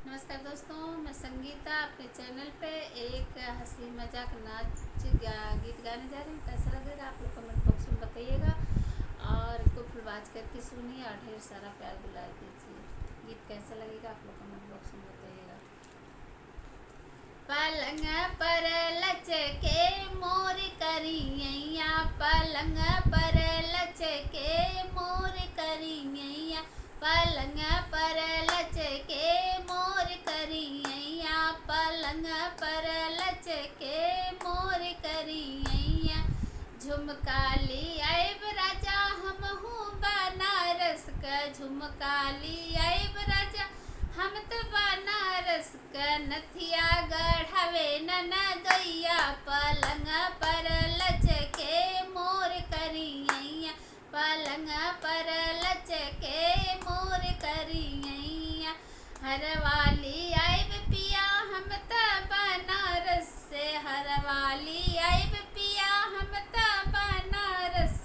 नमस्कार दोस्तों, मैं संगीता आपके चैनल पे एक हंसी मजाक गीत गाने जा रही हूँ। कैसा लगेगा आप लोग कमेंट बॉक्स में बताइएगा और इसको फुल आवाज करके सुनिए और ढेर सारा प्यार दुलार दीजिए। गीत कैसा लगेगा आप लोग कमेंट बॉक्स में बताइएगा। पलंग पर लचके मोर करियैया, पलंग पर लचके मोर करियैया, पलंग पर लचके मोर करियैया, पलंग पर लचके मोर करियैया। झुमका ली आइब राजा हमहू बनारस का, झुमका ली आइब राजा हम तो बनारस का, नथिया गढ़ावे नना गैया, पलंग पर लचके मोर करियैया, पलंग पर लचके मोर करियैया। हरवाली आइब पिया हम तो बनारस से, हरवाली आइब पिया हम तो बनारस,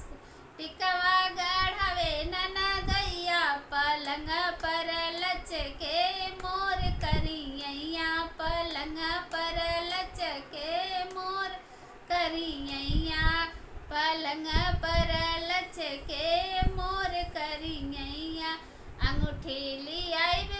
टिकवा गढ़ावे नना गैया, पलंग पर लचके मोर करियैया, पलंग पर लचके मोर करियैया, पलंग पर लचके मोर करियैया। अंगूठी ली आइब